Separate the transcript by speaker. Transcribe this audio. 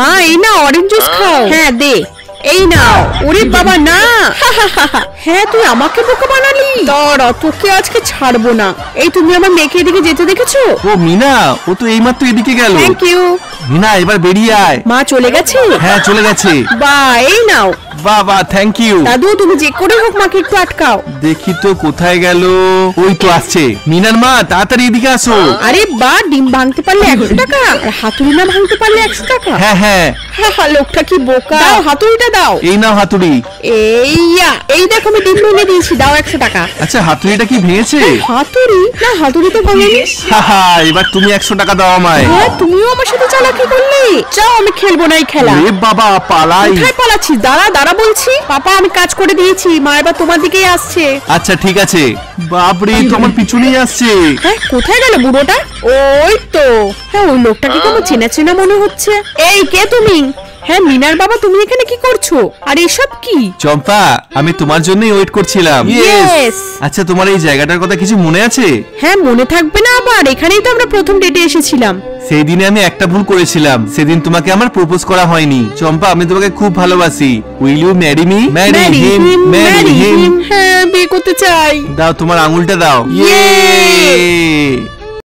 Speaker 1: মা এই না অরেঞ্জ জুস খাও। হ্যাঁ দে। এই নাও। ওরে বাবা না। হ্যাঁ তুই আমাকে বোকা বানালি। দাঁড়া তোকে আজকে ছাড়বো না। এই তুমি আমার মেয়েকে এদিকে যেতে দেখেছো?
Speaker 2: ও মিনা, ও তো এইমাত্র এদিকে গেল।
Speaker 1: Thank you.
Speaker 2: মিনা এবার বেরিয়ে আয়।
Speaker 1: মা চলে গেছে?
Speaker 2: হ্যাঁ চলে গেছে।
Speaker 1: বাহ এই নাও।
Speaker 2: বাহ বাহ থ্যাংক ইউ।
Speaker 1: দাদু তুমি যে করে হোক মাকে একটু আটকাও।
Speaker 2: দেখি তো কোথায় গেল। ওই তো আসছে। মিনার মা তাড়াতাড়ি এদিকে আসো।
Speaker 1: আরে বাহ, ডিম ভাঙতে পারলে 100 টাকা, আর হাতুড়ি না ভাঙতে পারলে 100 টাকা।
Speaker 2: হ্যাঁ হ্যাঁ।
Speaker 1: লোকটা কি বোকা। দাও হাতুড়িটা দাও।
Speaker 2: এই নাও হাতুড়ি।
Speaker 1: এই দেখো আমি ডিম ভেঙে দিয়েছি, দাও 100 টাকা।
Speaker 2: আচ্ছা হাতুড়িটা কি ভেঙেছে?
Speaker 1: হাতুড়ি না, হাতুড়ি তো ভাঙেনি।
Speaker 2: এবার তুমি 100 টাকা দাও আমায়।
Speaker 1: হ্যাঁ তুমিও আমার সাথে চালাকি করলে। যাও আমি খেলবো না এই খেলা।
Speaker 2: এ বাবা পালাই।
Speaker 1: কোথায় পালাচ্ছিস? দাঁড়া দাঁড়া বলছি। পাপা আমি কাজ করে দিয়েছি, মা এবার তোমার দিকেই আসছে।
Speaker 2: আচ্ছা ঠিক আছে। বাপরে তো আমার পিছনেই আসছে।
Speaker 1: হ্যাঁ কোথায় গেল বুড়োটা? ওই তো। হ্যাঁ ওই লোকটাকে কেমন চেনা চেনা মনে হচ্ছে। এই কে তুমি? হ্যাঁ মিনার বাবা তুমি এখানে কি করছো? আর এসব কি?
Speaker 2: চম্পা আমি তোমার জন্যই ওয়েট করছিলাম।
Speaker 1: ইয়েস।
Speaker 2: আচ্ছা তোমার এই জায়গাটার কথা কিছু মনে আছে?
Speaker 1: হ্যাঁ মনে থাকবে না আবার? এখানেই তো আমরা প্রথম ডেটে এসেছিলাম।
Speaker 2: সেই দিনে আমি একটা ভুল করেছিলাম। সেদিন তোমাকে আমার প্রপোজ করা হয়নি। চম্পা আমি তোমাকে খুব ভালোবাসি। Will you marry me? Marry him, marry him.
Speaker 1: হ্যাঁ বিয়ে করতে চাই।
Speaker 2: দাও তোমার আঙুলটা দাও।
Speaker 1: ইয়ে।